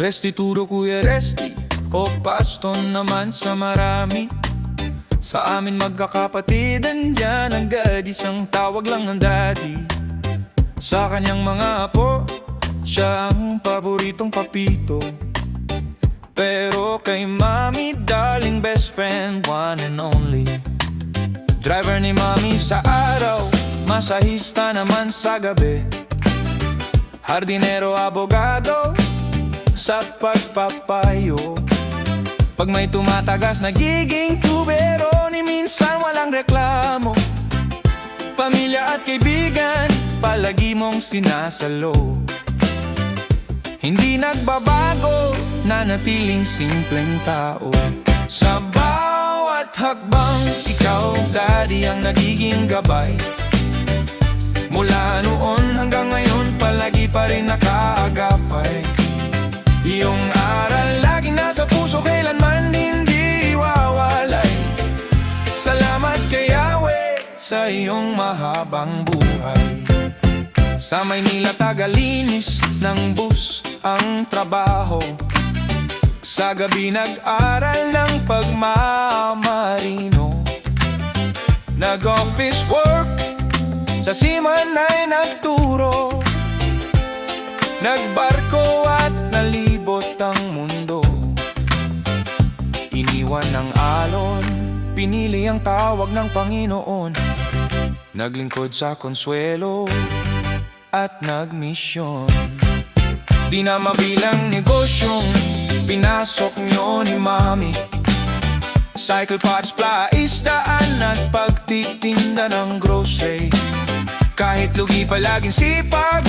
Restituro Kuya Resti, o Paston naman sa marami. Sa amin magkakapatidan dyan, agad isang tawag lang ng daddy. Sa kanyang mga apo, siya ang paboritong papito. Pero kay mami, darling best friend, one and only. Driver ni mami sa araw, masahista naman sa gabi. Hardinero, abogado, sa pagpapayo. Pag may tumatagas, nagiging tubero, ni minsan walang reklamo. Pamilya at kaibigan, palagi mong sinasalo. Hindi nagbabago, nanatiling simpleng tao. Sa bawat hakbang, ikaw daddy ang nagiging gabay. Mula noon hanggang ngayon, palagi pa rin nakaagapay. Iyong aral laging nasa puso, kailanman hindi wawalay. Salamat kay Yahweh sa iyong mahabang buhay. Sa Maynila tagalinis ng bus ang trabaho. Sa gabi nag-aral ng pagmamarino. Nag-office work, sa seaman ay nagturo. Nagbarko at nalibot ang mundo. Iniwan ng alon, pinili ang tawag ng Panginoon. Naglingkod sa konsuelo at nagmisyon. Di na mabilang negosyong pinasok nyo ni mami. Cycle parts, plaisdaan at pagtitinda ng grocery. Kahit lugi palaging sipag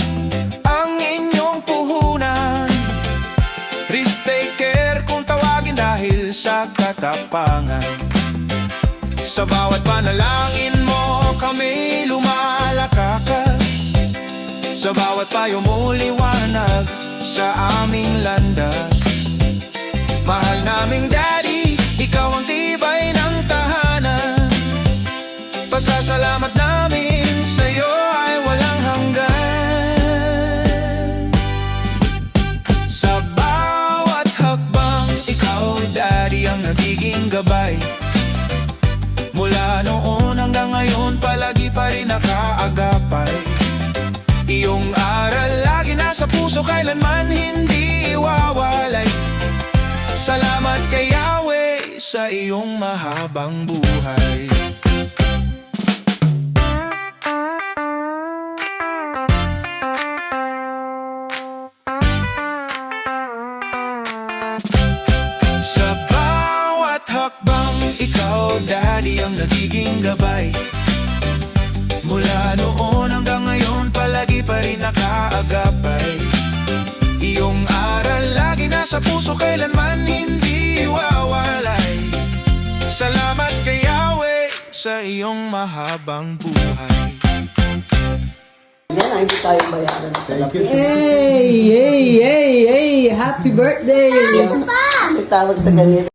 ang inyong puhunan. Risk taker kung tawagin dahil sa katapangan. Sa bawat panalangin mo kami lumalakakas. Sa bawat payo mo liwanag sa aming landas. Mahal naming daddy, ikaw ang tibay ng tahanan. Pasasalamat namin sa'yo ay walang hanggan. Sa bawat hakbang, ikaw daddy ang nagiging gabay. Mula noon hanggang ngayon, palagi pa rin nakaagapay. Iyong aral lagi nasa puso, kailanman hindi iwawalay. Salamat kay Yahweh sa iyong mahabang buhay. Sa bawat hakbang, ikaw daddy ang nagiging gabay. Mula noon hanggang ngayon, palagi pa rin nakaagapay. Iyong aral lagi nasa puso, kailanman hindi iwawalay. Salamat kay Yahweh sa iyong mahabang buhay. Yan, ay hindi tayo bayaran sa labi. Hey! Happy birthday! May tawag sa ganito.